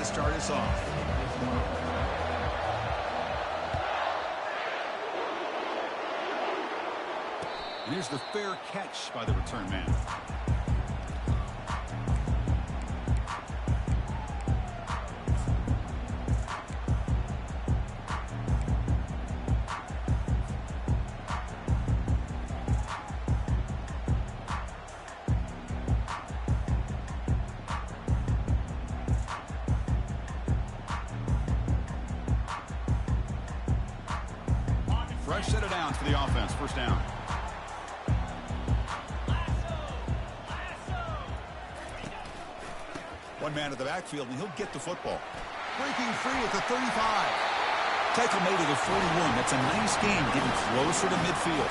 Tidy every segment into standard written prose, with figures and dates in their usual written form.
start us off. And here's the fair catch by the return man. Fresh set of downs for the offense. First down. One man at the backfield, and he'll get the football. Breaking free at the 35. Tackle made at the 41. That's a nice game, getting closer to midfield.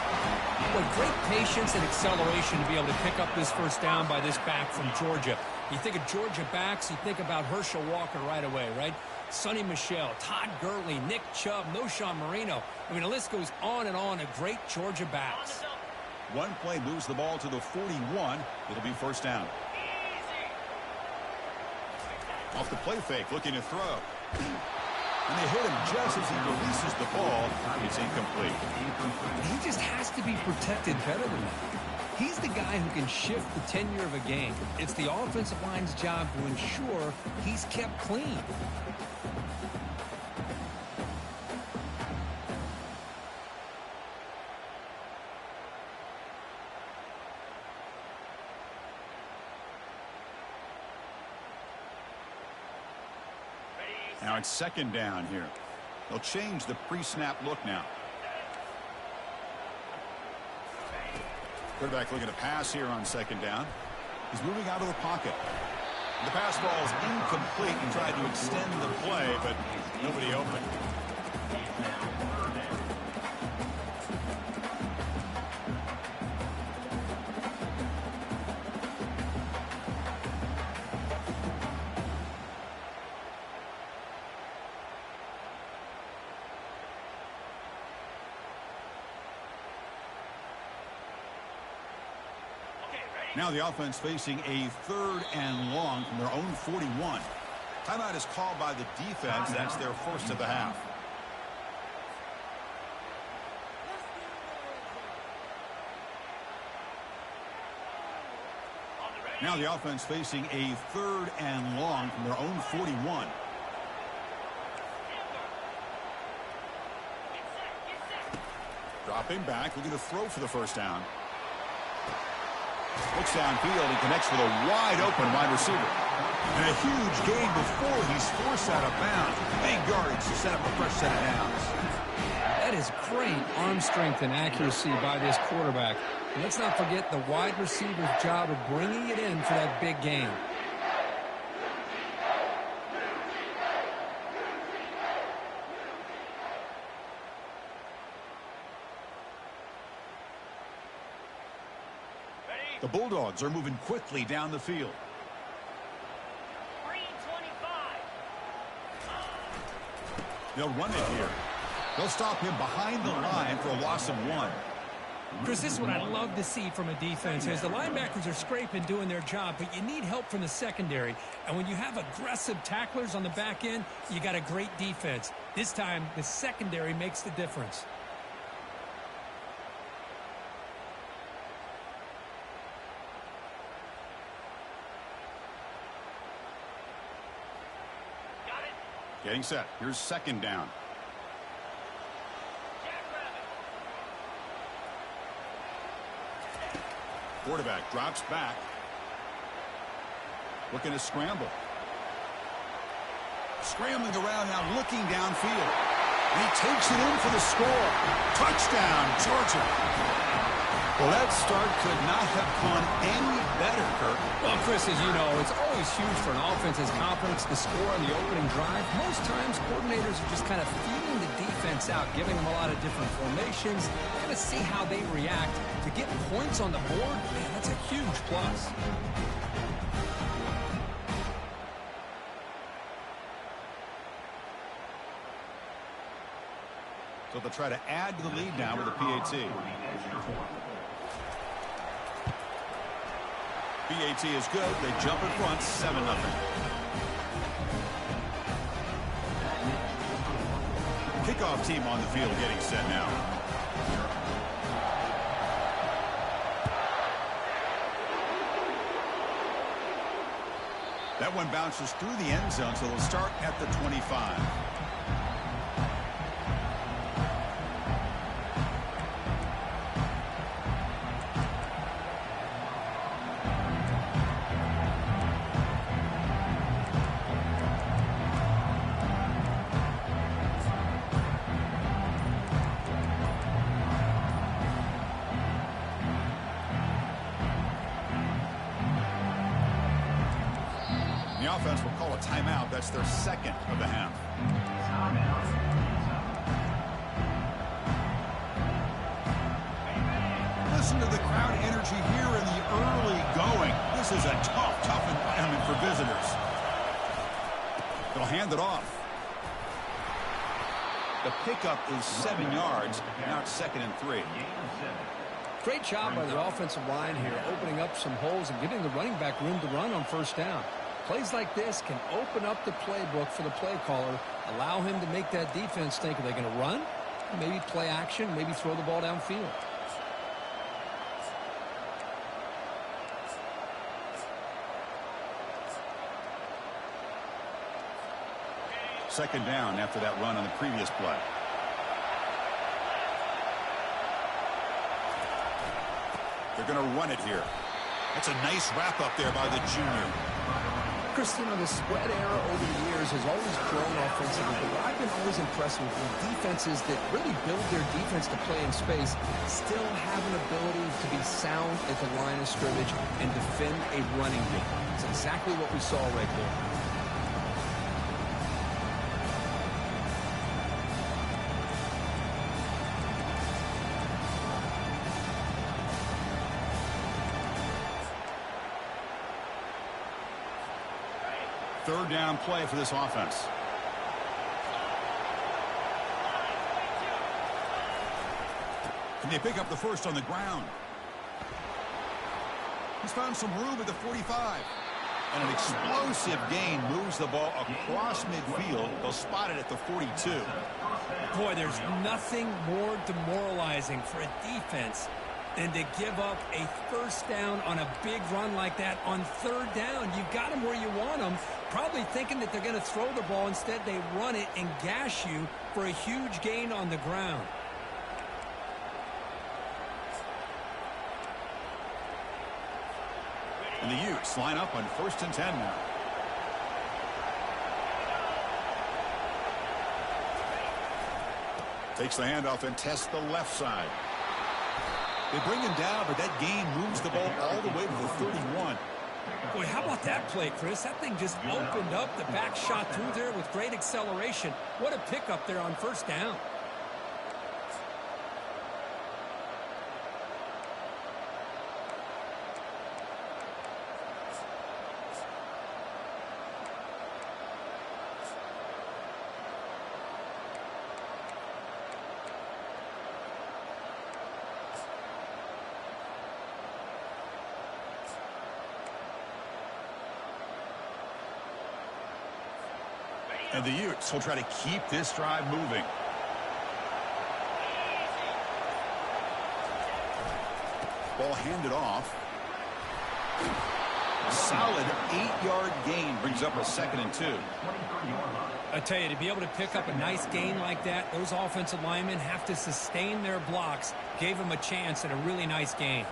Boy, great patience and acceleration to be able to pick up this first down by this back from Georgia. You think of Georgia backs, you think about Herschel Walker right away, right? Sonny Michel, Todd Gurley, Nick Chubb, Noshawn Marino. I mean, the list goes on and on of great Georgia backs. One play moves the ball to the 41. It'll be first down. Off the play fake, looking to throw. And they hit him just as he releases the ball. It's incomplete. He just has to be protected better than that. He's the guy who can shift the tenure of a game. It's the offensive line's job to ensure he's kept clean. Now it's second down here. They'll change the pre-snap look now. Quarterback looking to pass here on second down. He's moving out of the pocket. The pass ball is incomplete and tried to extend the play, but nobody open. Now the offense facing a third and long from their own 41. Timeout is called by the defense. That's their first of the half. Now the offense facing a third and long from their own 41. Dropping back, looking to throw for the first down. Looks downfield and connects with a wide-open wide receiver. And a huge gain before he's forced out of bounds. Big yardage to set up a fresh set of downs. That is great arm strength and accuracy by this quarterback. And let's not forget the wide receiver's job of bringing it in for that big gain. The Bulldogs are moving quickly down the field. They'll run it here. They'll stop him behind the line for a loss of 1. Chris, this is what I love to see from a defense is the linebackers are scraping, doing their job, but you need help from the secondary. And when you have aggressive tacklers on the back end, you got a great defense. This time, the secondary makes the difference. Getting set. Here's second down. Quarterback drops back. Looking to scramble. Scrambling around now, looking downfield. And he takes it in for the score. Touchdown, Georgia. Well, that start could not have gone any better, Kirk. Well, Chris, as you know, it's always huge for an offense's confidence to score on the opening drive. Most times, coordinators are just kind of feeling the defense out, giving them a lot of different formations, kind of see how they react. To get points on the board, man, that's a huge plus. So they'll try to add to the lead now with a PAT. PAT is good. They jump in front, 7-0. kickoff team on the field getting set now. That one bounces through the end zone, so they'll start at the 25. The offense will call a timeout. That's their second of the half. Listen to the crowd energy here in the early going. This is a tough environment for visitors. They'll hand it off. The pickup is 7 yards. Now it's 2nd and 3. Great job by the offensive line here, opening up some holes and giving the running back room to run on first down. Plays like this can open up the playbook for the play caller, allow him to make that defense think, are they going to run? Maybe play action, maybe throw the ball downfield. Second down after that run on the previous play. They're going to run it here. That's a nice wrap up there by the junior. Chris, you know, the spread era over the years has always grown offensively, but what I've been always impressed with defenses that really build their defense to play in space still have an ability to be sound at the line of scrimmage and defend a running game. It's exactly what we saw right there. Third down play for this offense. And they pick up the first on the ground. He's found some room at the 45. And an explosive gain moves the ball across midfield. They'll spot it at the 42. Boy, there's nothing more demoralizing for a defense than to give up a first down on a big run like that on third down. You've got them where you want them, probably thinking that they're going to throw the ball. Instead, they run it and gash you for a huge gain on the ground. And the Utes line up on 1st and 10 now. Takes the handoff and tests the left side. They bring him down, but that gain moves the ball all the way to the 31. Boy, how about that play, Chris? That thing just opened up. The back shot through there with great acceleration. What a pickup there on first down. And the Utes will try to keep this drive moving. Ball handed off. Solid 8-yard gain brings up a 2nd and 2. I tell you, to be able to pick up a nice gain like that, those offensive linemen have to sustain their blocks. Gave them a chance at a really nice gain.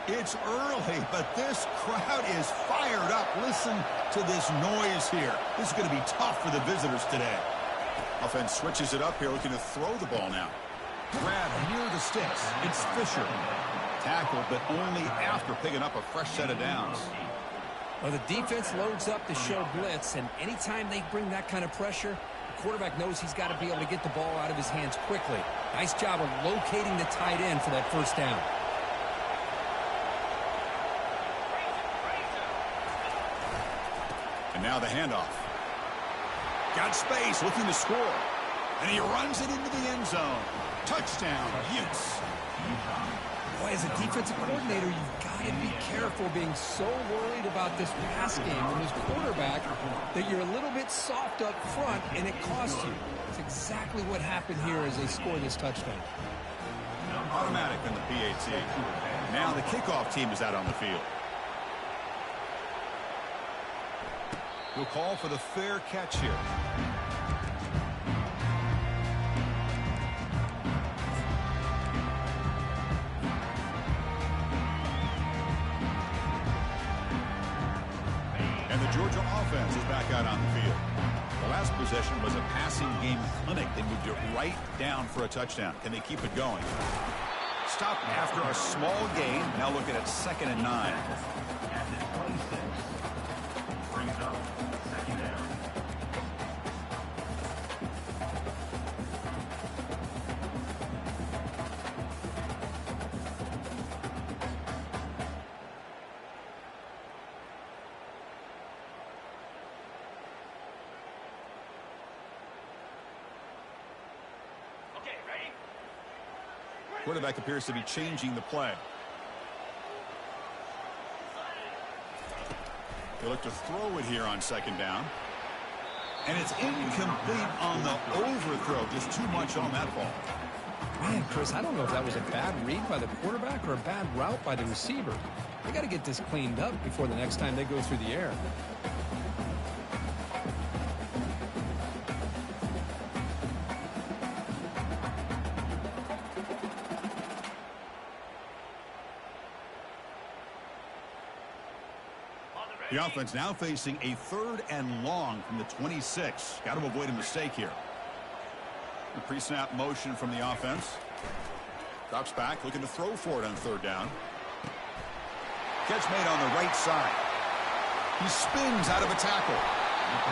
It's early, but this crowd is fired up. Listen to this noise here. This is going to be tough for the visitors today. Offense switches it up here, looking to throw the ball now. Grab near the sticks. It's Fisher. Tackled, but only after picking up a fresh set of downs. Well, the defense loads up to show blitz, and anytime they bring that kind of pressure, the quarterback knows he's got to be able to get the ball out of his hands quickly. Nice job of locating the tight end for that first down. And now the handoff. Got space, looking to score. And he runs it into the end zone. Touchdown, Utes. Boy, as a defensive coordinator, you've got to be careful being so worried about this pass game and this quarterback that you're a little bit soft up front and it costs you. It's exactly what happened here as they score this touchdown. Automatic in the PAT. Now the kickoff team is out on the field. We'll call for the fair catch here. And the Georgia offense is back out on the field. The last possession was a passing game clinic. They moved it right down for a touchdown. Can they keep it going? Stopped after a small gain. Now looking at 2nd and 9. Quarterback appears to be changing the play. They look to throw it here on 2nd down. And it's incomplete on the overthrow. Just too much on that ball. Man, Chris, I don't know if that was a bad read by the quarterback or a bad route by the receiver. They got to get this cleaned up before the next time they go through the air. The offense now facing a 3rd and long from the 26. Got to avoid a mistake here. The pre-snap motion from the offense. Drops back, looking to throw for it on 3rd down. Catch made on the right side. He spins out of a tackle.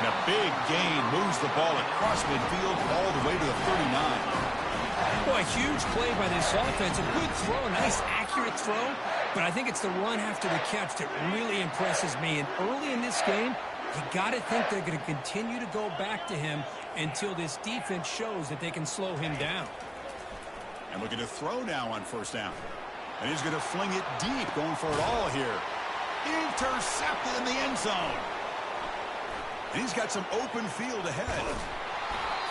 And a big gain moves the ball across midfield all the way to the 39. Boy, huge play by this offense. A good throw, a nice accurate throw. But I think it's the run after the catch that really impresses me. And early in this game, you got to think they're going to continue to go back to him until this defense shows that they can slow him down. And looking to throw now on 1st down. And he's going to fling it deep, going for it all here. Intercepted in the end zone. And he's got some open field ahead.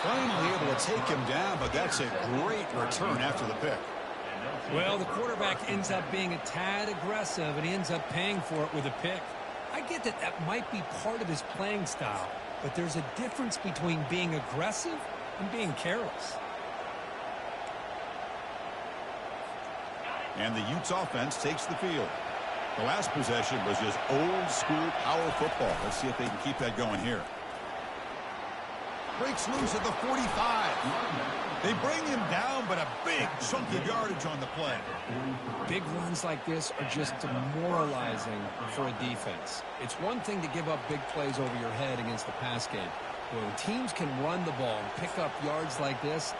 Finally able to take him down, but that's a great return after the pick. Well, the quarterback ends up being a tad aggressive, and he ends up paying for it with a pick. I get that that might be part of his playing style, but there's a difference between being aggressive and being careless. And the Utes offense takes the field. The last possession was just old school power football. Let's see if they can keep that going here. Breaks loose at the 45. They bring him down, but a big chunk of yardage on the play. Big runs like this are just demoralizing for a defense. It's one thing to give up big plays over your head against the pass game. When teams can run the ball and pick up yards like this,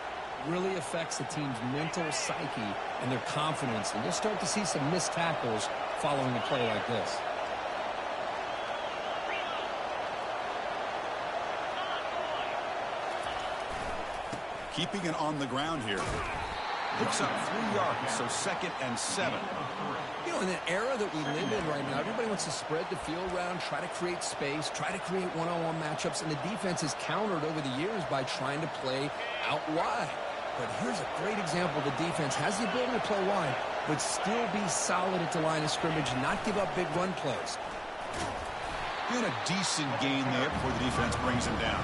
it really affects the team's mental psyche and their confidence. And you'll start to see some missed tackles following a play like this. Keeping it on the ground here. Picks up 3 yards, so 2nd and 7. You know, in an era that we live in right now, everybody wants to spread the field around, try to create space, try to create one-on-one matchups, and the defense has countered over the years by trying to play out wide. But here's a great example. The defense has the ability to play wide, but still be solid at the line of scrimmage and not give up big run plays. And a decent gain there before the defense brings him down.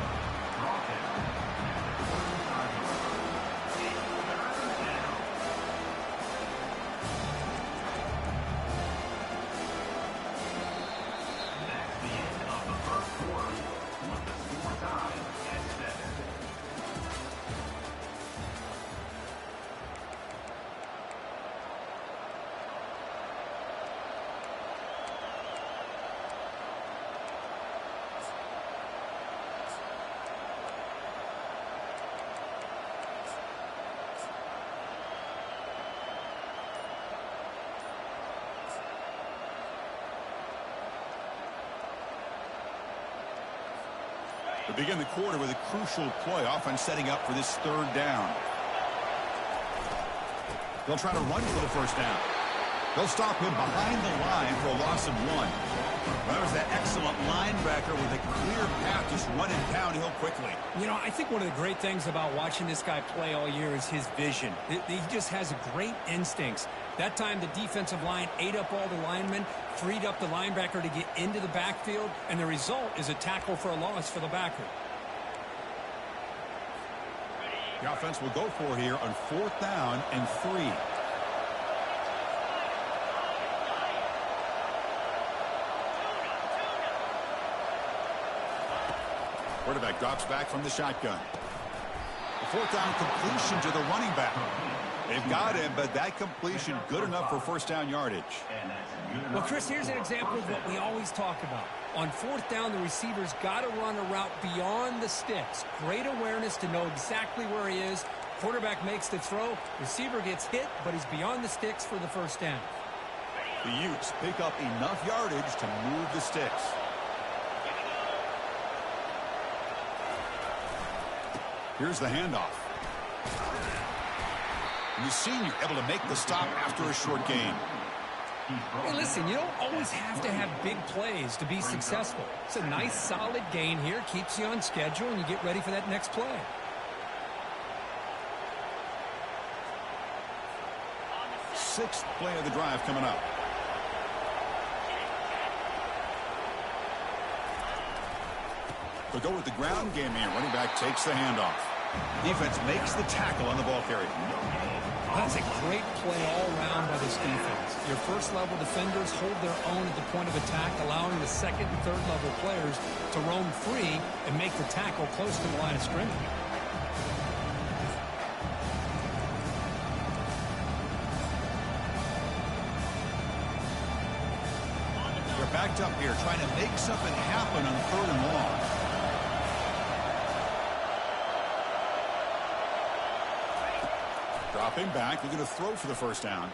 They begin the quarter with a crucial play. Offense setting up for this third down. They'll try to run for the first down. They'll stop him behind the line for a loss of 1. Well, there's that excellent linebacker with a clear path, just running downhill quickly. You know, I think one of the great things about watching this guy play all year is his vision. He just has great instincts. That time, the defensive line ate up all the linemen, freed up the linebacker to get into the backfield, and the result is a tackle for a loss for the backer. The offense will go for here on 4th down and 3. Quarterback drops back from the shotgun. The 4th down completion to the running back. They've got him, but that completion good enough for first down yardage. Well, Chris, here's an example of what we always talk about. On 4th down, the receiver's got to run a route beyond the sticks. Great awareness to know exactly where he is. Quarterback makes the throw. Receiver gets hit, but he's beyond the sticks for the first down. The Utes pick up enough yardage to move the sticks. Here's the handoff. And the senior able to make the stop after a short gain. Hey, listen, you don't always have to have big plays to be successful. It's a nice, solid gain here. Keeps you on schedule, and you get ready for that next play. Sixth play of the drive coming up. They'll go with the ground game here. Running back takes the handoff. Defense makes the tackle on the ball carrier. That's a great play all around by this defense. Your first-level defenders hold their own at the point of attack, allowing the second and third-level players to roam free and make the tackle close to the line of scrimmage. They're backed up here, trying to make something happen on 3rd and long. Dropping back, looking to throw for the first down.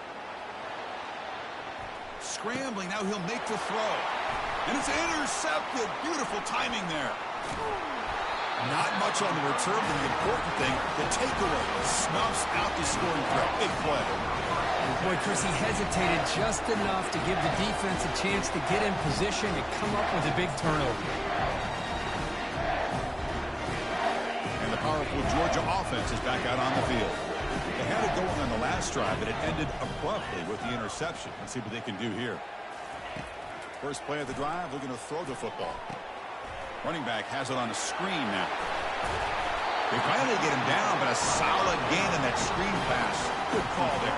Scrambling, now he'll make the throw. And it's intercepted. Beautiful timing there. Not much on the return, but the important thing, the takeaway, snuffs out the scoring threat. Big play. Boy, Chris, he hesitated just enough to give the defense a chance to get in position to come up with a big turnover. And the powerful Georgia offense is back out on the field. They had it going on the last drive, but it ended abruptly with the interception. Let's see what they can do here. First play of the drive, looking to throw the football. Running back has it on a screen now. They finally get him down, but a solid gain in that screen pass. Good call there.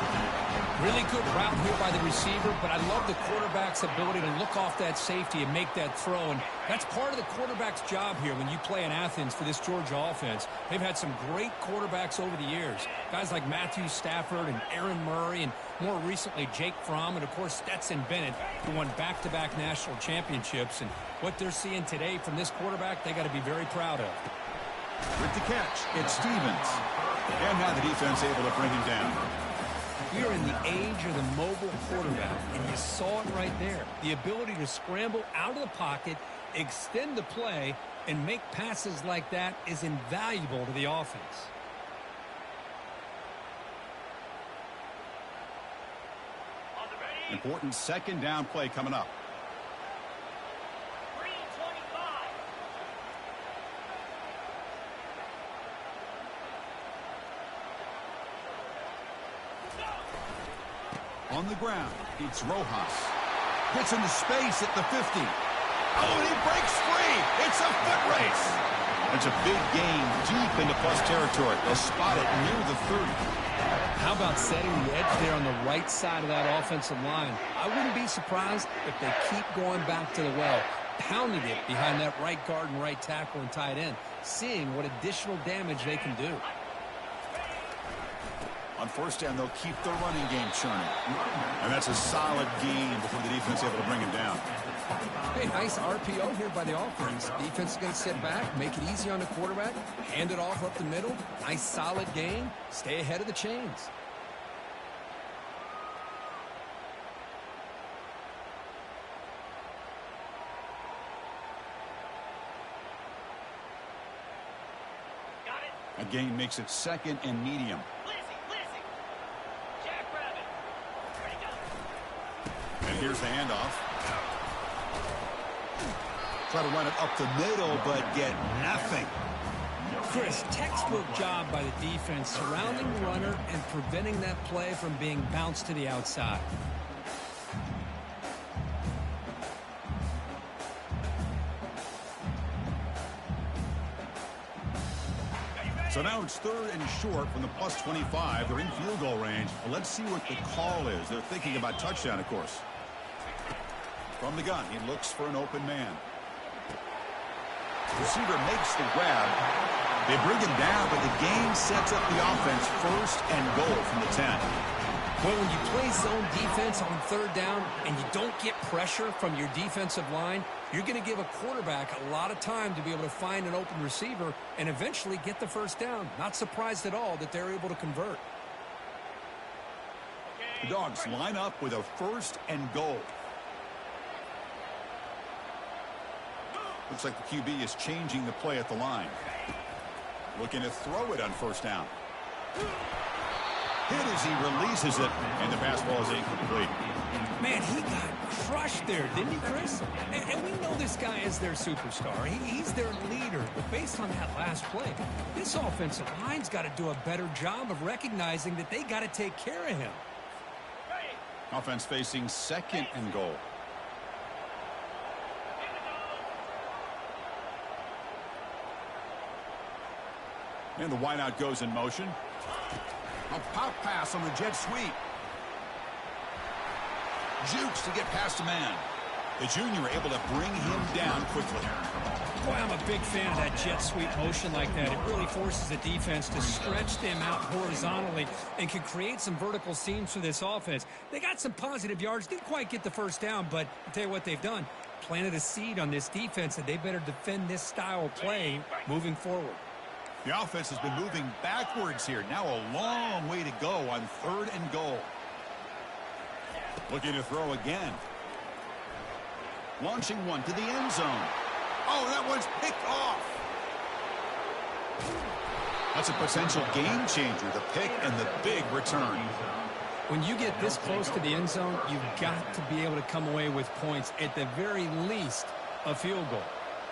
Really good route here by the receiver, but I love the quarterback's ability to look off that safety and make that throw. And that's part of the quarterback's job here when you play in Athens for this Georgia offense. They've had some great quarterbacks over the years. Guys like Matthew Stafford and Aaron Murray, and more recently Jake Fromm, and of course Stetson Bennett, who won back-to-back national championships. And what they're seeing today from this quarterback, they got to be very proud of. With the catch, it's Stevens. And now the defense able to bring him down. We are in the age of the mobile quarterback, and you saw it right there. The ability to scramble out of the pocket, extend the play, and make passes like that is invaluable to the offense. Important second down play coming up. On the ground, it's Rojas. Gets into space at the 50. Oh, and he breaks free. It's a foot race. It's a big gain deep into plus territory. They'll spot it near the 30. How about setting the edge there on the right side of that offensive line? I wouldn't be surprised if they keep going back to the well, pounding it behind that right guard and right tackle and tight end, seeing what additional damage they can do. On first down, they'll keep the running game churning. And that's a solid gain before the defense able to bring him down. Hey, nice RPO here by the offense. Defense is going to sit back, make it easy on the quarterback, hand it off up the middle. Nice solid gain. Stay ahead of the chains. gain makes it 2nd and medium. And here's the handoff. Try to run it up the middle, but get nothing. Chris, textbook job by the defense surrounding the runner and preventing that play from being bounced to the outside. So now it's 3rd and short from the +25. They're in field goal range. Well, let's see what the call is. They're thinking about touchdown, of course. From the gun, he looks for an open man. Receiver makes the grab. They bring him down, but the game sets up the offense 1st and goal from the 10. Well, when you play zone defense on 3rd down and you don't get pressure from your defensive line, you're going to give a quarterback a lot of time to be able to find an open receiver and eventually get the 1st down. Not surprised at all that they're able to convert. The Dogs line up with a 1st and goal. Looks like the QB is changing the play at the line. Looking to throw it on 1st down. Hit as he releases it, and the pass ball is incomplete. Man, he got crushed there, didn't he, Chris? And we know this guy is their superstar. He's their leader. But based on that last play, this offensive line's got to do a better job of recognizing that they got to take care of him. Offense facing 2nd and goal. And the wideout goes in motion. A pop pass on the jet sweep. Jukes to get past a man. The junior able to bring him down quickly. Boy, I'm a big fan of that jet sweep motion like that. It really forces the defense to stretch them out horizontally and can create some vertical seams for this offense. They got some positive yards. Didn't quite get the 1st down, but I'll tell you what they've done. Planted a seed on this defense, and they better defend this style of play moving forward. The offense has been moving backwards here. Now a long way to go on 3rd and goal. Looking to throw again. Launching one to the end zone. Oh, that one's picked off. That's a potential game changer, the pick and the big return. When you get this close to the end zone, you've got to be able to come away with points, at the very least, a field goal.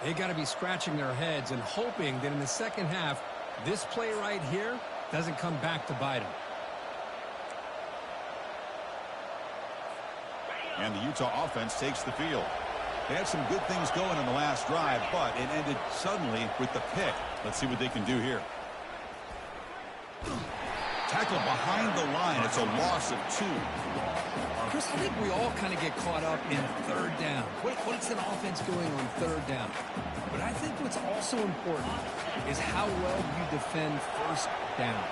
They got to be scratching their heads and hoping that in the 2nd half, this play right here doesn't come back to bite them. And the Utah offense takes the field. They had some good things going on the last drive, but it ended suddenly with the pick. Let's see what they can do here. Tackle behind the line. It's a loss of 2. Chris, I think we all kind of get caught up in 3rd down. What's an offense doing on 3rd down? But I think what's also important is how well you defend 1st down.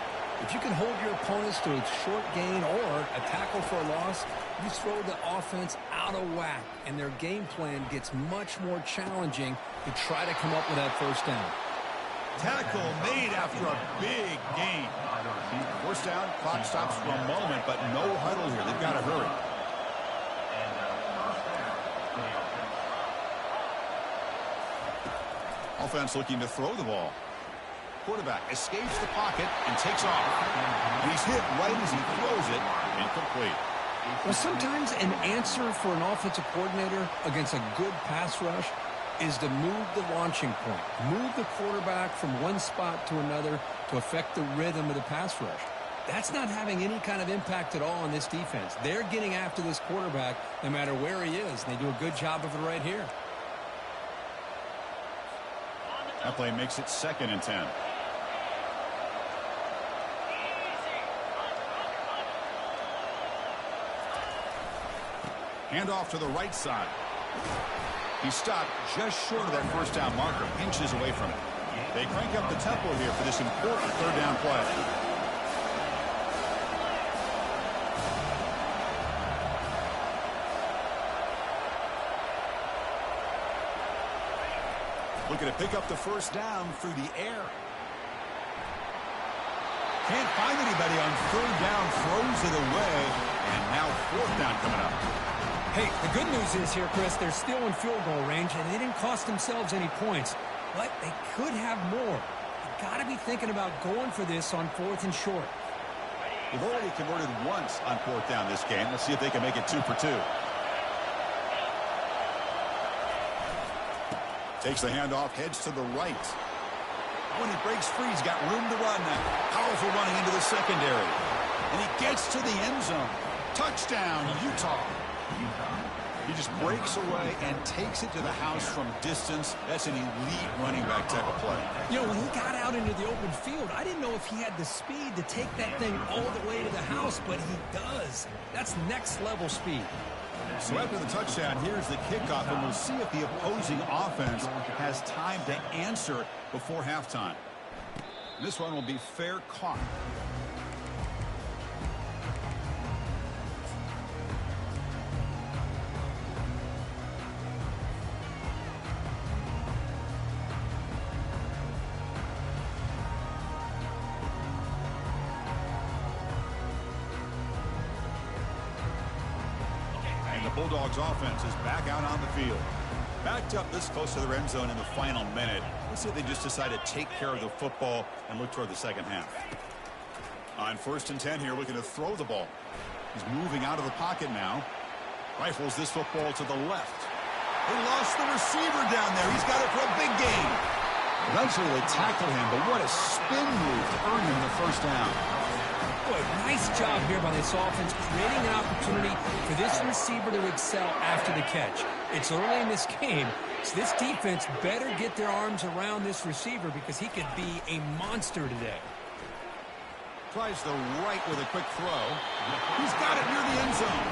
If you can hold your opponents to a short gain or a tackle for a loss, you throw the offense out of whack, and their game plan gets much more challenging to try to come up with that 1st down. Tackle made after a big gain. 1st down, clock stops for a moment, but no huddle here. They've got to hurry. Offense looking to throw the ball. Quarterback escapes the pocket and takes off. And he's hit right as he throws it. Incomplete. Well, sometimes an answer for an offensive coordinator against a good pass rush is to move the launching point. Move the quarterback from one spot to another to affect the rhythm of the pass rush. That's not having any kind of impact at all on this defense. They're getting after this quarterback no matter where he is, and they do a good job of it right here. That play makes it 2nd and 10. Handoff to the right side. He stopped just short of that 1st down marker, inches away from it. They crank up the tempo here for this important 3rd down play. Looking to pick up the 1st down through the air. Can't find anybody on 3rd down, throws it away, and now 4th down coming up. Hey, the good news is here, Chris, they're still in field goal range, and they didn't cost themselves any points. But they could have more. You got to be thinking about going for this on 4th and short. They've already converted once on 4th down this game. Let's see if they can make it 2 for 2. Takes the handoff, heads to the right. When he breaks free, he's got room to run now. Powerful running into the secondary. And he gets to the end zone. Touchdown, Utah. He just breaks away and takes it to the house from distance. That's an elite running back type of play. You know, when he got out into the open field, I didn't know if he had the speed to take that thing all the way to the house, but he does. That's next level speed. So after the touchdown, here's the kickoff, and we'll see if the opposing offense has time to answer before halftime. This one will be fair caught. Bulldogs offense is back out on the field. Backed up this close to the end zone in the final minute. Let's see if they just decide to take care of the football and look toward the second half. On 1st and 10 here, looking to throw the ball. He's moving out of the pocket now. Rifles this football to the left. They lost the receiver down there. He's got it for a big gain. Eventually they tackle him, but what a spin move to earn him the first down. Boy, nice job here by this offense, creating an opportunity for this receiver to excel after the catch. It's early in this game, so this defense better get their arms around this receiver because he could be a monster today. Tries the right with a quick throw. He's got it near the end zone.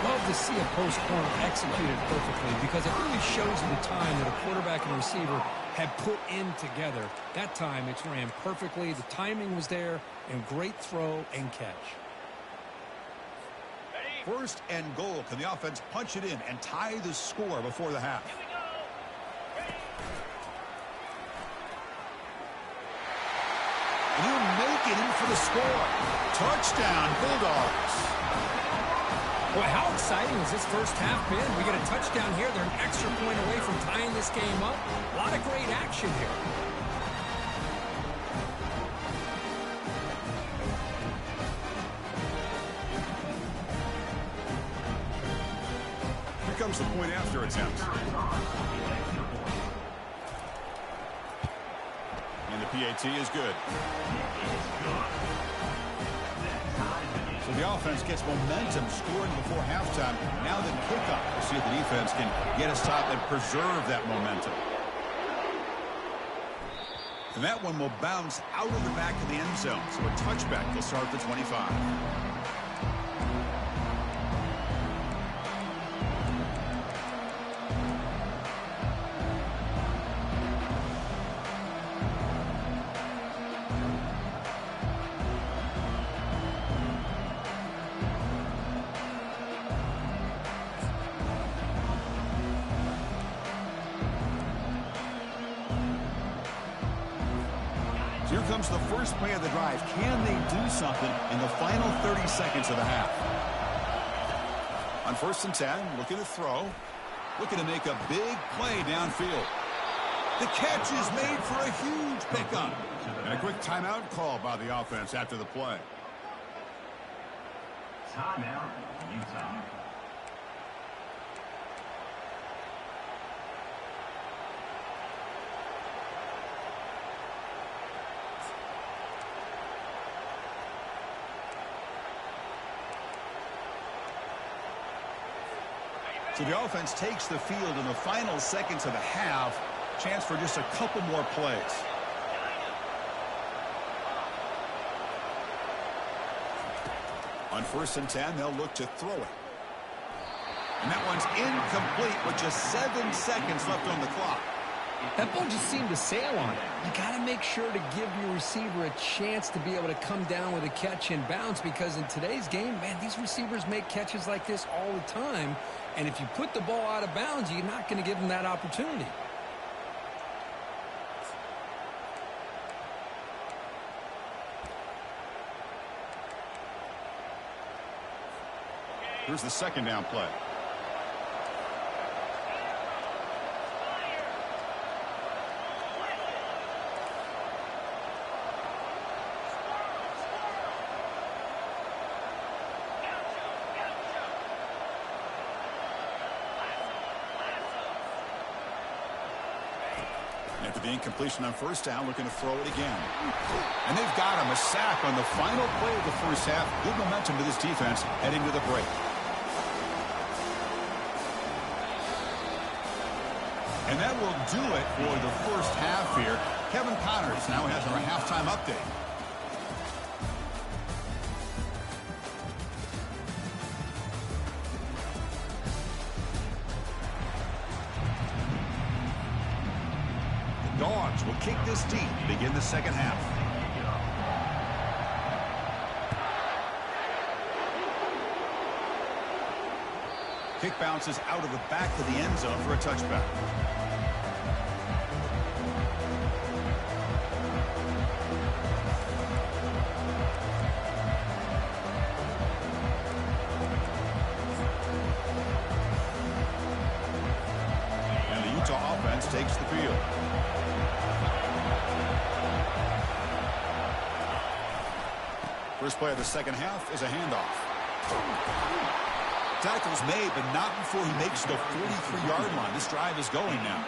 Love to see a post corner executed perfectly because it really shows you the time that a quarterback and receiver had put in together. That time it's ran perfectly. The timing was there, and great throw and catch. 1st and goal. Can the offense punch it in and tie the score before the half? And he'll make it in for the score. Touchdown, Bulldogs. Boy, how exciting has this first half been? We get a touchdown here. They're an extra point away from tying this game up. A lot of great action here. Here comes the point after attempt. And the PAT is good. So the offense gets momentum scoring before halftime. Now the kickoff. We'll see if the defense can get a stop and preserve that momentum. And that one will bounce out of the back of the end zone. So a touchback will start the 25. Here comes the first play of the drive. Can they do something in the final 30 seconds of the half? On 1st and 10, looking to throw. Looking to make a big play downfield. The catch is made for a huge pickup. And a quick timeout call by the offense after the play. Timeout, Utah. So the offense takes the field in the final seconds of the half. Chance for just a couple more plays. On 1st and 10, they'll look to throw it. And that one's incomplete with just 7 seconds left on the clock. That ball just seemed to sail on it. You got to make sure to give your receiver a chance to be able to come down with a catch and bounce, because in today's game, man, these receivers make catches like this all the time. And if you put the ball out of bounds, you're not going to give them that opportunity. Here's the second down play. After the incompletion on first down, looking to throw it again. And they've got him, a sack on the final play of the first half. Good momentum to this defense heading to the break. And that will do it for the first half here. Kevin Connors now has our halftime update. Dogs will kick this deep to begin the second half. Kick bounces out of the back of the end zone for a touchback. And the Utah offense takes the field. First play of the second half is a handoff. Tackle's made, but not before he makes the 43-yard line. This drive is going now.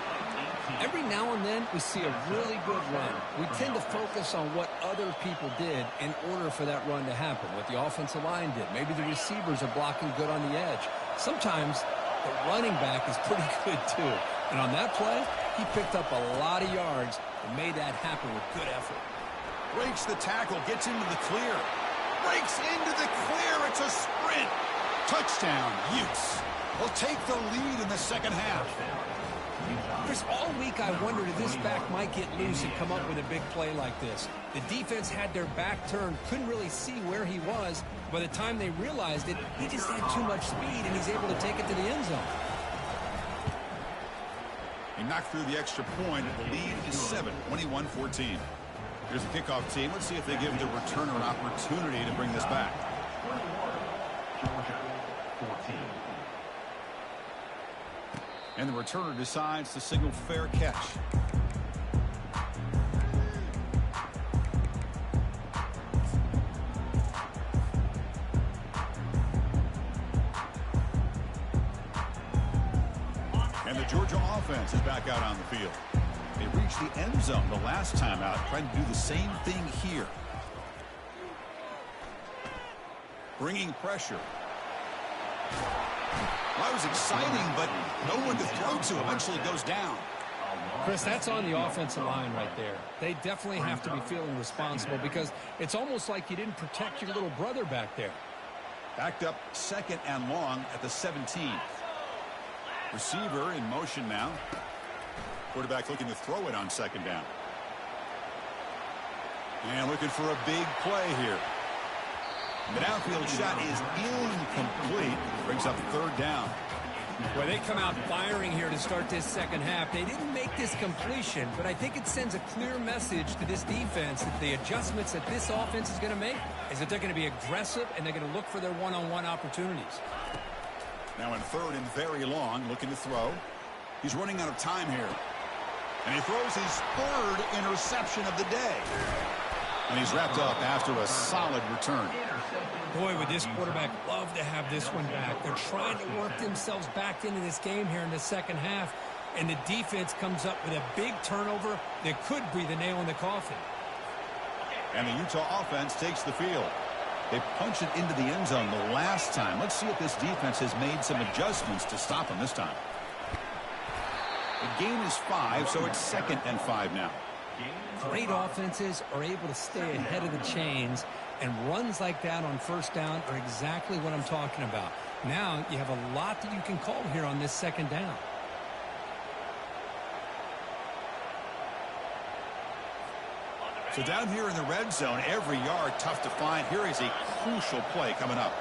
Every now and then we see a really good run. We tend to focus on what other people did in order for that run to happen, what the offensive line did. Maybe the receivers are blocking good on the edge. Sometimes the running back is pretty good too. And on that play, he picked up a lot of yards and made that happen with good effort. Breaks the tackle, gets into the clear. Breaks into the clear. It's a sprint. Touchdown, Utes. Will take the lead in the second half. Chris, all week I wondered if this back might get loose and come up with a big play like this. The defense had their back turned, couldn't really see where he was. By the time they realized it, he just had too much speed, and he's able to take it to the end zone. He knocked through the extra point. The lead is 7, 21-14. Here's the kickoff team. Let's see if they give the returner an opportunity to bring this back. Georgia, 14. And the returner decides to signal fair catch. And the Georgia offense is back out on the field. They reached the end zone the last time out, trying to do the same thing here. Bringing pressure. That was exciting, but no one to throw to. Eventually goes down. Chris, that's on the offensive line right there. They definitely have to be feeling responsible because it's almost like you didn't protect your little brother back there. Backed up second and long at the 17. Receiver in motion now. Quarterback looking to throw it on second down. And looking for a big play here. The downfield shot is incomplete. Brings up third down. Well, they come out firing here to start this second half. They didn't make this completion, but I think it sends a clear message to this defense that the adjustments that this offense is going to make is that they're going to be aggressive and they're going to look for their one-on-one opportunities. Now in third and very long, looking to throw. He's running out of time here. And he throws his third interception of the day. And he's wrapped up after a solid return. Boy, would this quarterback love to have this one back. They're trying to work themselves back into this game here in the second half. And the defense comes up with a big turnover that could breathe a nail in the coffin. And the Utah offense takes the field. They punch it into the end zone the last time. Let's see if this defense has made some adjustments to stop them this time. The game is 5, so it's 2nd and 5 now. Great offenses are able to stay ahead of the chains, and runs like that on first down are exactly what I'm talking about. Now you have a lot that you can call here on this second down. So down here in the red zone, every yard tough to find. Here is a crucial play coming up.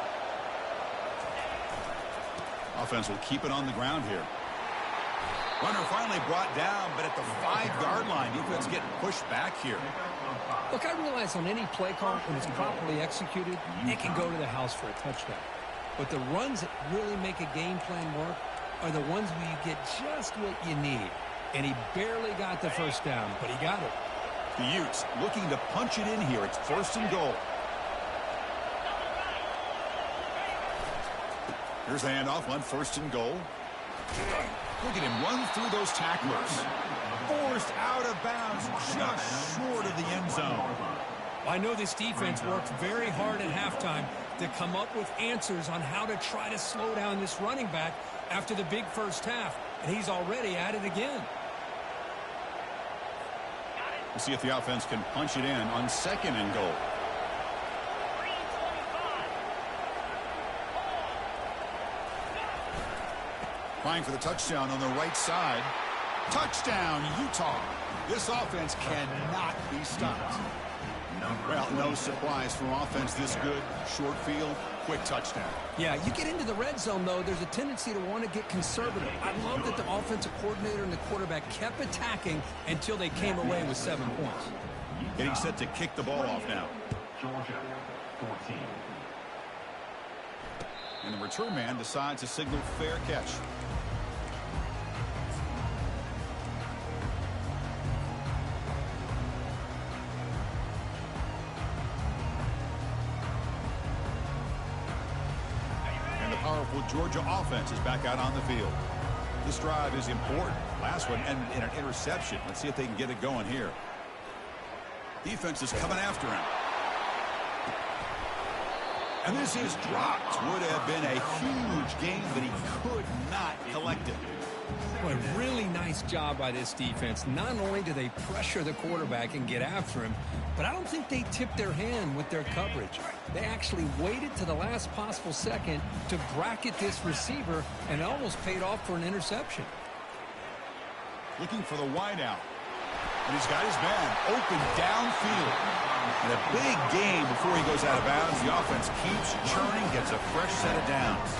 Offense will keep it on the ground here. Runner finally brought down, but at the 5-yard line, defense getting pushed back here. Look, I realize on any play call, when it's properly executed, it can go to the house for a touchdown. But the runs that really make a game plan work are the ones where you get just what you need. And he barely got the first down, but he got it. The Utes looking to punch it in here. It's 1st and goal. Here's the handoff on 1st and goal. Look at him run through those tacklers. forced out of bounds just short of the end zone. I know this defense worked very hard at halftime to come up with answers on how to try to slow down this running back after the big first half, and he's already at it again. We'll see if the offense can punch it in on 2nd and goal. Trying for the touchdown on the right side. Touchdown, Utah. This offense cannot be stopped. Well, no surprise from offense this good. Short field, quick touchdown. Yeah, you get into the red zone, though, there's a tendency to want to get conservative. I love that the offensive coordinator and the quarterback kept attacking until they came away with 7 points. Getting set to kick the ball off now. Georgia, 14. And the return man decides to signal fair catch. Powerful Georgia offense is back out on the field. This drive is important. Last one ended in an interception. Let's see if they can get it going here. Defense is coming after him. And this is dropped. Would have been a huge game, but he could not collect it. Boy, really nice job by this defense. Not only do they pressure the quarterback and get after him, but I don't think they tipped their hand with their coverage. They actually waited to the last possible second to bracket this receiver, and it almost paid off for an interception. Looking for the wideout. And he's got his man open downfield. And a big game before he goes out of bounds. The offense keeps churning, gets a fresh set of downs.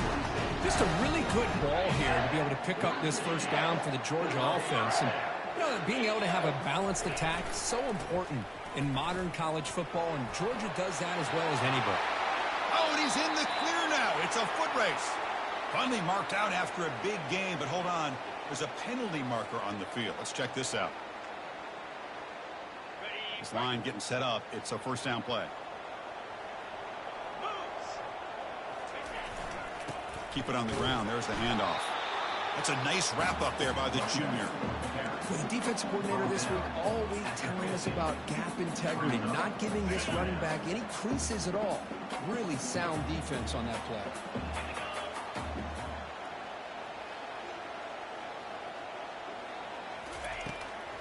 Just a really good ball here to be able to pick up this first down for the Georgia offense. And, you know, being able to have a balanced attack is so important in modern college football, and Georgia does that as well as anybody. Oh, and he's in the clear now. It's a foot race. Finally marked out after a big game, but hold on. There's a penalty marker on the field. Let's check this out. This line getting set up. It's a first down play. Keep it on the ground. There's the handoff. That's a nice wrap up there by the junior. Well, the defensive coordinator this week all week telling us about gap integrity, not giving this running back any creases at all. Really sound defense on that play.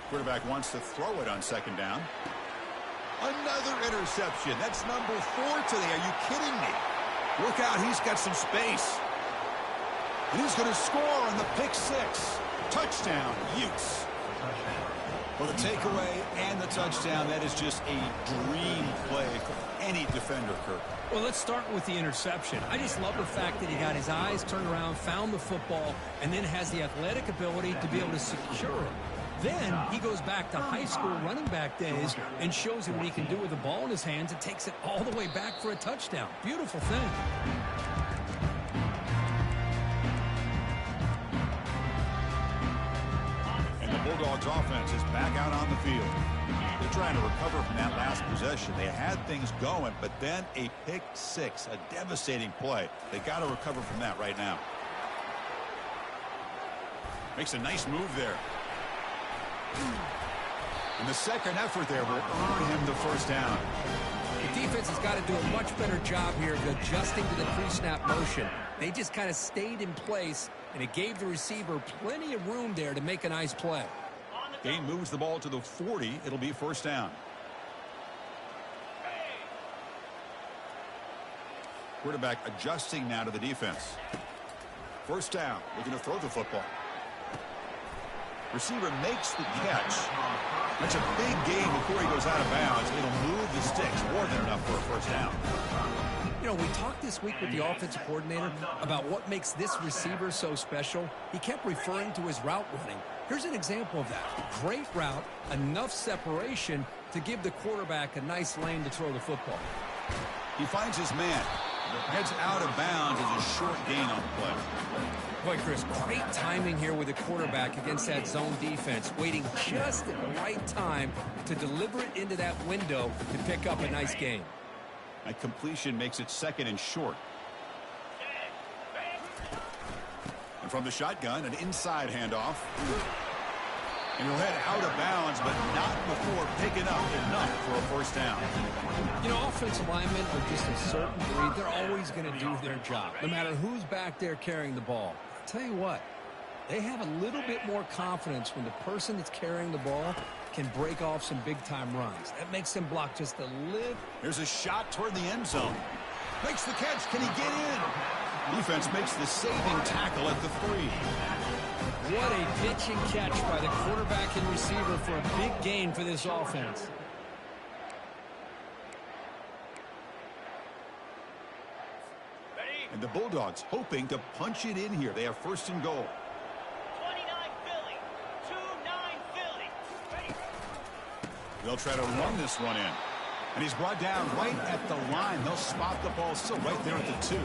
Quarterback wants to throw it on 2nd down. Another interception. That's number 4 today. Are you kidding me? Look out. He's got some space. And he's going to score on the pick 6. Touchdown, Utes. Well, the takeaway and the touchdown, that is just a dream play for any defender, Kirk. Well, let's start with the interception. I just love the fact that he got his eyes turned around, found the football, and then has the athletic ability to be able to secure it. Then he goes back to high school running back days and shows him what he can do with the ball in his hands and takes it all the way back for a touchdown. Beautiful thing. And the Bulldogs offense is back out on the field. They're trying to recover from that last possession. They had things going, but then a pick 6, a devastating play. They got to recover from that right now. Makes a nice move there. And the second effort there will earn him the first down. The defense has got to do a much better job here of adjusting to the pre-snap motion. They just kind of stayed in place, and it gave the receiver plenty of room there to make a nice play. Dane moves the ball to the 40. It'll be first down. Quarterback adjusting now to the defense. First down, looking to throw the football. Receiver makes the catch. That's a big gain before he goes out of bounds. It'll move the sticks, more than enough for a first down. You know, we talked this week with the offensive coordinator about what makes this receiver so special. He kept referring to his route running. Here's an example of that. Great route, enough separation to give the quarterback a nice lane to throw the football. He finds his man. Heads out of bounds as a short gain on the play. Boy, Chris, great timing here with the quarterback against that zone defense, waiting just at the right time to deliver it into that window to pick up a nice gain. A completion makes it second and short. And from the shotgun, an inside handoff. And he'll head out of bounds, but not before picking up enough for a first down. You know, offensive linemen are just a certain breed. They're always going to do their job, no matter who's back there carrying the ball. I'll tell you what, they have a little bit more confidence when the person that's carrying the ball can break off some big-time runs. That makes them block just a little. Here's a shot toward the end zone. Makes the catch. Can he get in? Defense makes the saving tackle at the 3. What a pitch and catch by the quarterback and receiver for a big gain for this offense. And the Bulldogs hoping to punch it in here. They have first and goal. 29 Philly. 2-9 Philly. Ready. They'll try to run this one in. And he's brought down right at the line. They'll spot the ball still right there at the 2.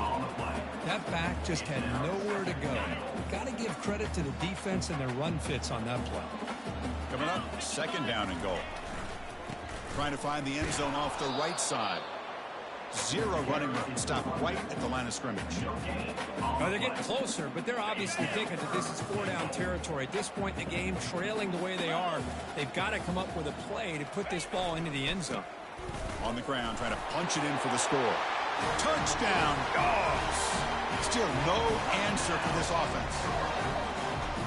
That back just had nowhere to go. Got to give credit to the defense and their run fits on that play. Coming up, second down and goal. Trying to find the end zone off the right side. 0 running room. Stop right at the line of scrimmage. Well, they're getting closer, but they're obviously thinking that this is 4-down territory. At this point in the game, trailing the way they are, they've got to come up with a play to put this ball into the end zone. On the ground, trying to punch it in for the score. Touchdown, Dogs! Still no answer for this offense.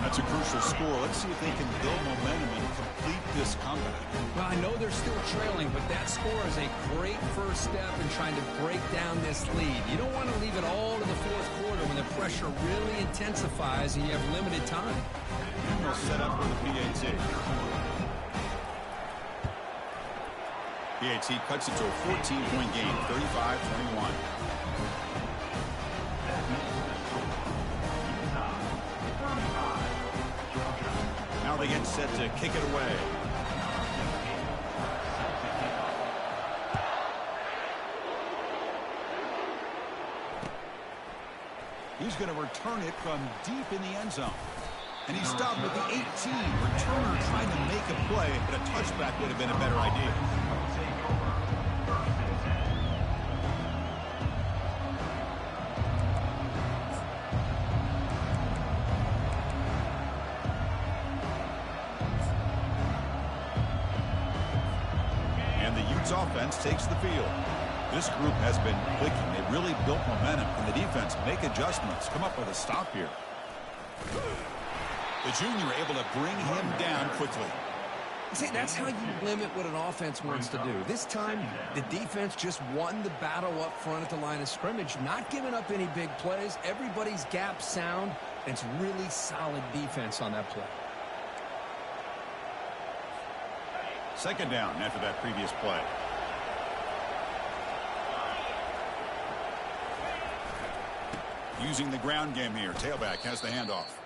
That's a crucial score. Let's see if they can build momentum and complete this comeback. Well, I know they're still trailing, but that score is a great first step in trying to break down this lead. You don't want to leave it all to the fourth quarter when the pressure really intensifies and you have limited time. And they'll set up for the PAT. PAT cuts it to a 14-point game, 35-21. Now they get set to kick it away. He's going to return it from deep in the end zone. And he's stopped at the 18. Returner trying to make a play, but a touchback would have been a better idea. And the Utes offense takes the field. This group has been clicking. They really built momentum, and the defense make adjustments. Come up with a stop here. The junior able to bring him down quickly. See, that's how you limit what an offense wants to do. This time, the defense just won the battle up front at the line of scrimmage, not giving up any big plays. Everybody's gap sound, and it's really solid defense on that play. Second down after that previous play. Using the ground game here. Tailback has the handoff.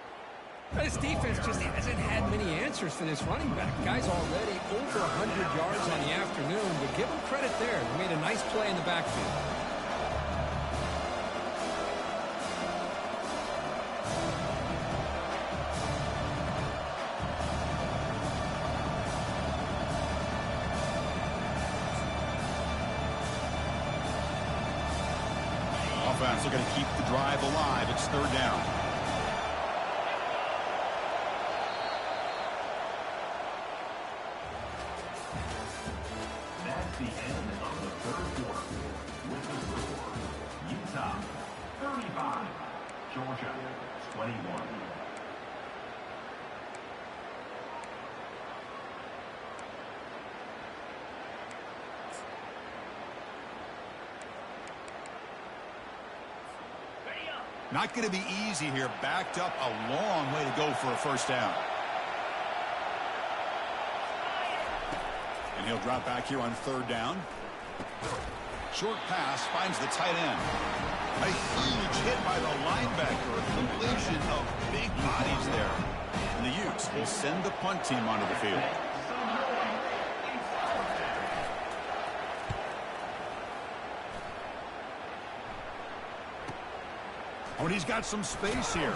This defense just hasn't had many answers for this running back. Guy's already over 100 yards on the afternoon, but give him credit there. He made a nice play in the backfield. Offense looking to keep the drive alive. It's third down. That's the end of the third quarter. With the score, Utah 35, Georgia 21. Not going to be easy here. Backed up a long way to go for a first down. And he'll drop back here on third down. Short pass finds the tight end. A huge hit by the linebacker. A completion of big bodies there. And the Utes will send the punt team onto the field. Oh, and he's got some space here.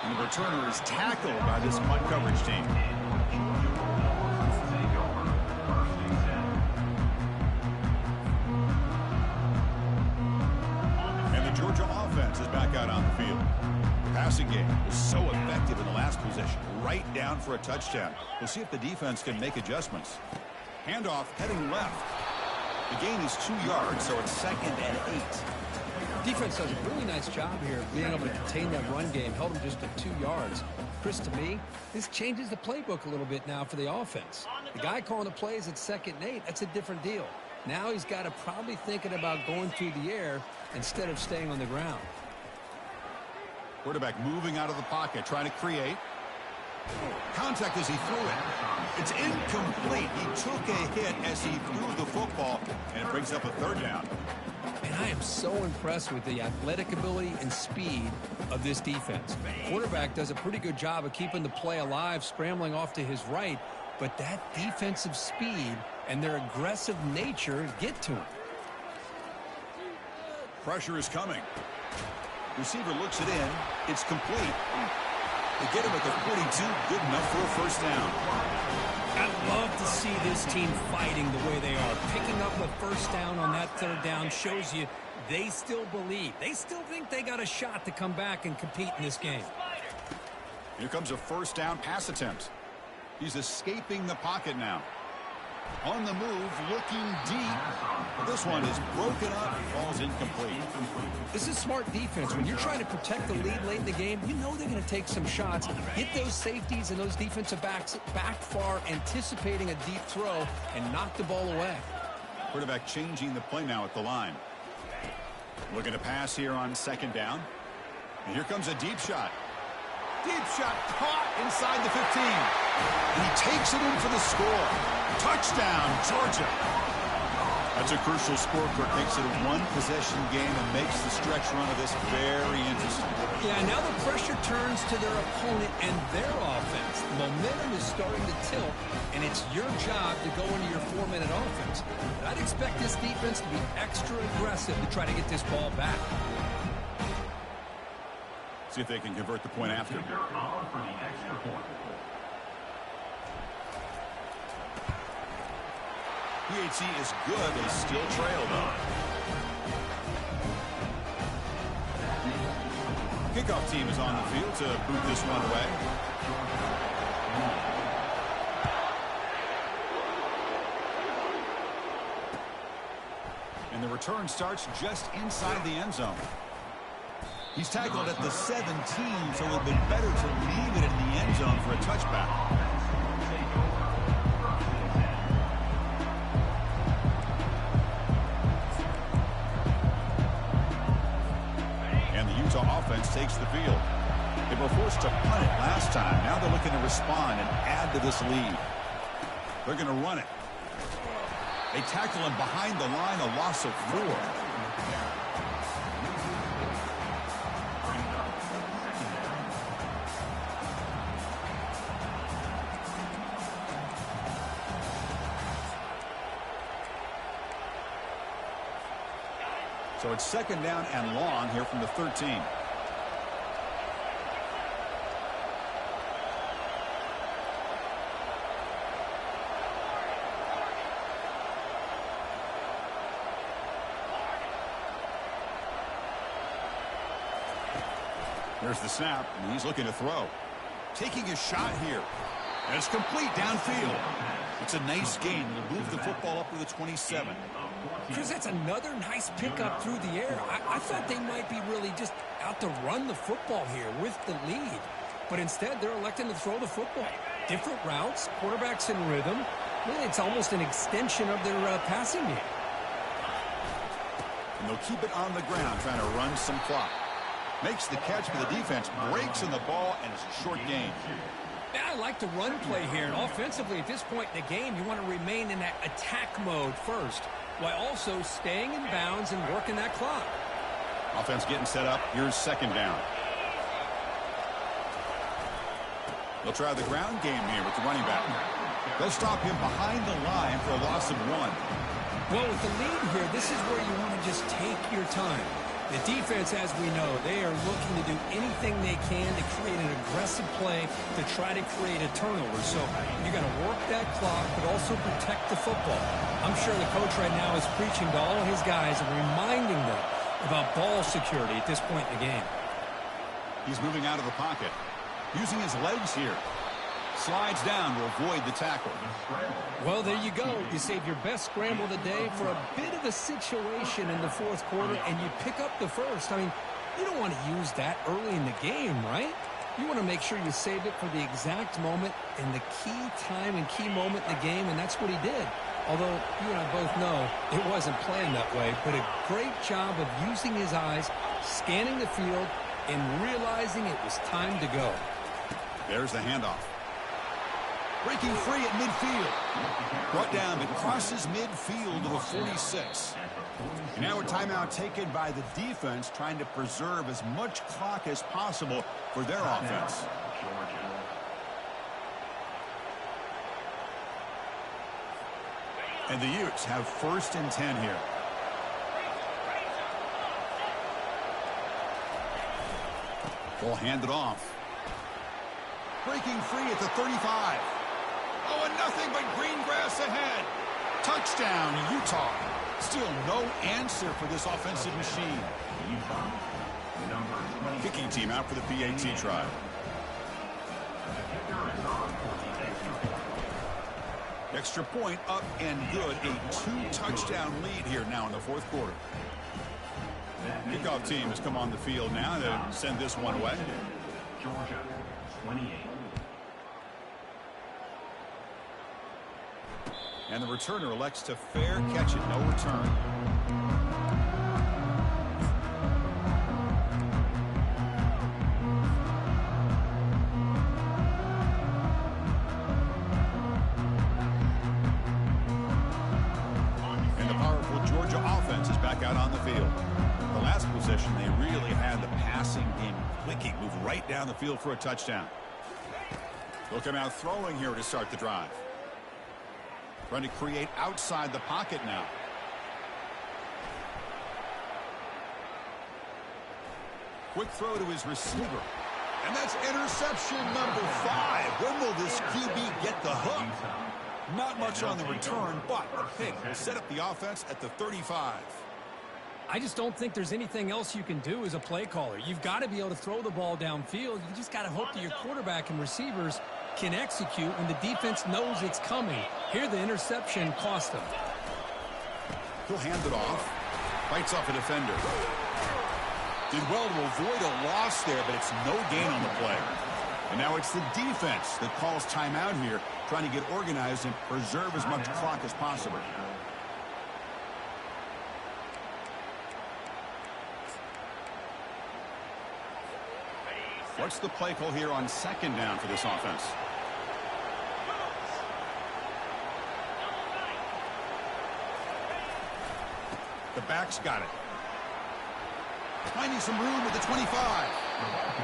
And the returner is tackled by this punt coverage team. And the Georgia offense is back out on the field. The passing game was so effective in the last possession, right down for a touchdown. We'll see if the defense can make adjustments. Handoff heading left. The gain is 2 yards, so it's 2nd and 8. Defense does a really nice job here of being able to contain that run game, held them just at 2 yards. Chris, to me, this changes the playbook a little bit now for the offense. The guy calling the plays at 2nd and 8, that's a different deal. Now he's got to probably thinking about going through the air instead of staying on the ground. Quarterback moving out of the pocket, trying to create. Contact as he threw it. It's incomplete. He took a hit as he threw the football, and it brings up a 3rd down. And I am so impressed with the athletic ability and speed of this defense. Quarterback does a pretty good job of keeping the play alive, scrambling off to his right, but that defensive speed and their aggressive nature get to him. Pressure is coming. Receiver looks it in. It's complete. They get him at the 42. Good enough for a 1st down. I love to see this team fighting the way they are. Picking up a 1st down on that 3rd down shows you they still believe. They still think they got a shot to come back and compete in this game. Here comes a 1st down pass attempt. He's escaping the pocket now. On the move, looking deep. This one is broken up, falls incomplete. This is smart defense. When you're trying to protect the lead late in the game, you know they're going to take some shots, get those safeties and those defensive backs back far, anticipating a deep throw, and knock the ball away. Quarterback changing the play now at the line. Looking to pass here on 2nd down. And here comes a deep shot. Deep shot caught inside the 15. And he takes it in for the score. Touchdown, Georgia. That's a crucial score. Kurt makes it a 1-possession game and makes the stretch run of this very interesting. Yeah, now the pressure turns to their opponent and their offense. Momentum is starting to tilt, and it's your job to go into your 4-minute offense. But I'd expect this defense to be extra aggressive to try to get this ball back. See if they can convert the point after. For the extra point. PHC is good. They still trail, though. Kickoff team is on the field to boot this one away. And the return starts just inside the end zone. He's tackled at the 17, so it would be better to leave it in the end zone for a touchback. Offense takes the field. They were forced to punt it last time. Now they're looking to respond and add to this lead. They're going to run it. They tackle him behind the line, a loss of 4. So it's 2nd down and long here from the 13. There's the snap, and he's looking to throw. Taking a shot here. And it's complete downfield. It's a nice gain. We'll move the football up to the 27. Chris, that's another nice pickup through the air. I thought they might be really just out to run the football here with the lead. But instead, they're electing to throw the football. Different routes, quarterbacks in rhythm. Really, it's almost an extension of their passing game. And they'll keep it on the ground, trying to run some clock. Makes the catch for the defense, breaks in the ball, and it's a short gain. Yeah, I like the run play here. And offensively, at this point in the game, you want to remain in that attack mode first, while also staying in bounds and working that clock. Offense getting set up. Here's 2nd down. They'll try the ground game here with the running back. They'll stop him behind the line for a loss of 1. Well, with the lead here, this is where you want to just take your time. The defense, as we know, they are looking to do anything they can to create an aggressive play to try to create a turnover. So you got to work that clock, but also protect the football. I'm sure the coach right now is preaching to all his guys and reminding them about ball security at this point in the game. He's moving out of the pocket. Using his legs here. Slides down to avoid the tackle. Well, there you go. You save your best scramble of the day for a bit of a situation in the fourth quarter, and you pick up the first. I mean, you don't want to use that early in the game, right? You want to make sure you save it for the exact moment and the key time and key moment in the game, and that's what he did. Although you and I both know it wasn't planned that way, but a great job of using his eyes, scanning the field, and realizing it was time to go. There's the handoff. Breaking free at midfield. Brought down, but crosses midfield to the 46. And now a timeout taken by the defense, trying to preserve as much clock as possible for their offense. And the Utes have 1st and 10 here. Ball handed off. Breaking free at the 35. Oh, and nothing but green grass ahead. Touchdown, Utah. Still no answer for this offensive machine. Kicking team out for the PAT try. Extra point up and good. A 2-touchdown lead here now in the fourth quarter. Kickoff team has come on the field now to send this one away. Georgia, 28. And the returner elects to fair catch it, no return. And the powerful Georgia offense is back out on the field. The last possession, they really had the passing game clicking, move right down the field for a touchdown. They'll come out throwing here to start the drive. Trying to create outside the pocket now. Quick throw to his receiver. And that's interception number 5. When will this QB get the hook? Not much on the return, but a pick will set up the offense at the 35. I just don't think there's anything else you can do as a play caller. You've got to be able to throw the ball downfield. You just got to hope that your quarterback and receivers can execute when the defense knows it's coming. Here, the interception cost them. He'll hand it off. Bites off a defender. Did well to avoid a loss there, but it's no gain on the play. And now it's the defense that calls timeout here, trying to get organized and preserve as much clock as possible. What's the play call here on 2nd down for this offense? The back's got it. Finding some room at the 25.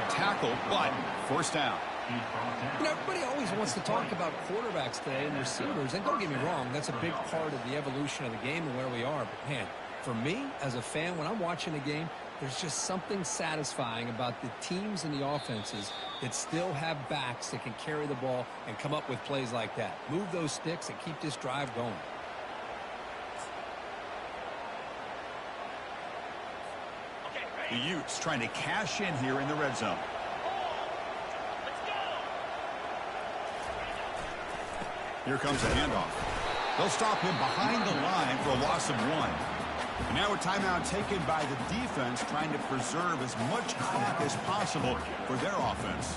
Tackle, but 1st down. You know, everybody always wants to talk about quarterbacks today and receivers, and don't get me wrong, that's a big part of the evolution of the game and where we are. But, man, for me, as a fan, when I'm watching a game, there's just something satisfying about the teams and the offenses that still have backs that can carry the ball and come up with plays like that. Move those sticks and keep this drive going. The Utes trying to cash in here in the red zone. Here comes a handoff. They'll stop him behind the line for a loss of 1. And now a timeout taken by the defense, trying to preserve as much clock as possible for their offense.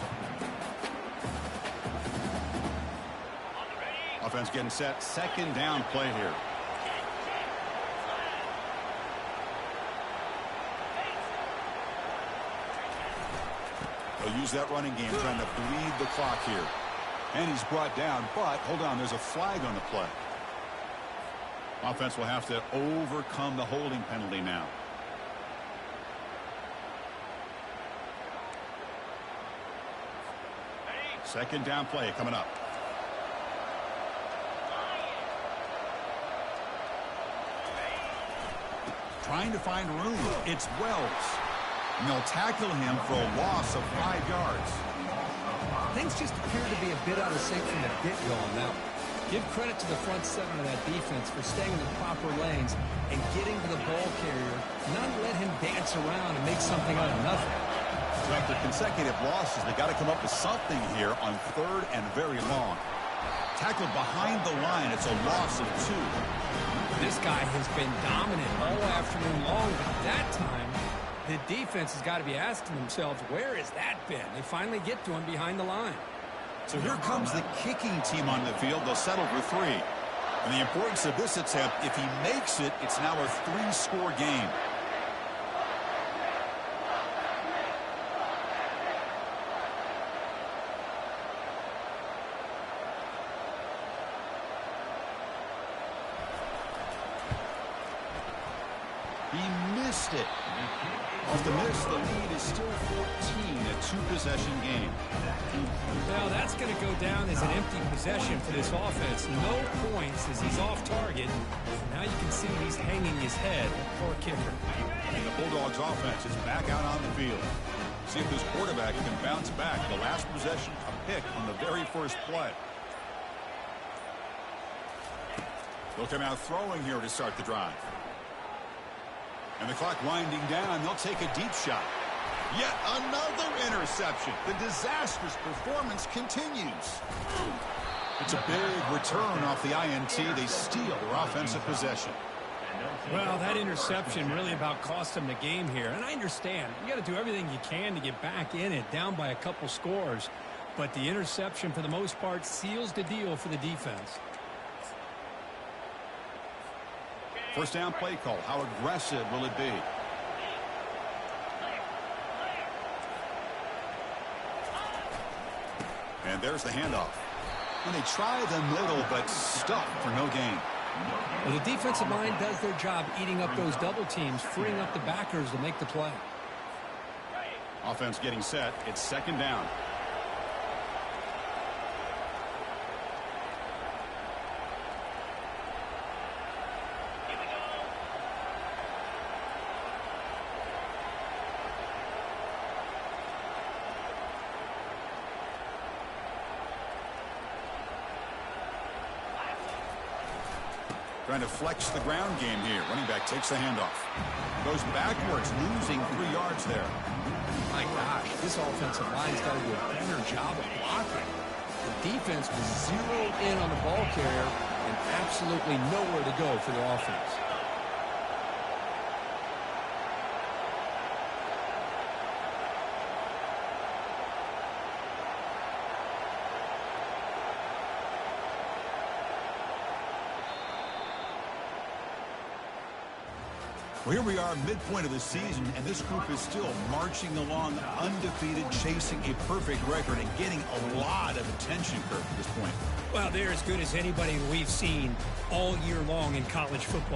Offense getting set. 2nd down play here. They'll use that running game, trying to bleed the clock here. And he's brought down, but hold on, there's a flag on the play. Offense will have to overcome the holding penalty now. Second down play coming up. Trying to find room. It's Wells. And they'll tackle him for a loss of 5 yards. Things just appear to be a bit out of sync from the get-go on that one. Give credit to the front seven of that defense for staying in the proper lanes and getting to the ball carrier, not let him dance around and make something out of nothing. So after consecutive losses, they got to come up with something here on 3rd and very long. Tackled behind the line. It's a loss of 2. This guy has been dominant all afternoon long, but that time, the defense has got to be asking themselves, where has that been? They finally get to him behind the line. So here comes the kicking team on the field. They'll settle for 3. And the importance of this attempt, if he makes it, it's now a 3-score game. He missed it. Off the miss, the lead is still 14, a 2-possession game. Well, that's going to go down as an empty possession for this offense. No points as he's off target. Now you can see he's hanging his head. Poor kicker. And the Bulldogs offense is back out on the field. See if this quarterback can bounce back. The last possession, a pick on the very first play. They'll come out throwing here to start the drive. And the clock winding down, they'll take a deep shot. Yet another interception. The disastrous performance continues. It's a big return off the INT. They steal their offensive possession. Well, that interception really about cost them the game here. And I understand. You got to do everything you can to get back in it, down by a couple scores. But the interception, for the most part, seals the deal for the defense. First down play call. How aggressive will it be? And there's the handoff. And they try the middle, but stuck for no gain. Well, the defensive line does their job eating up those double teams, freeing up the backers to make the play. Offense getting set. It's 2nd down. Trying to flex the ground game here. Running back takes the handoff. Goes backwards, losing 3 yards there. My gosh, this offensive line's got to do a better job of blocking. The defense was zeroed in on the ball carrier and absolutely nowhere to go for the offense. Well, here we are, midpoint of the season, and this group is still marching along undefeated, chasing a perfect record and getting a lot of attention, Kirk, at this point. Well, they're as good as anybody we've seen all year long in college football.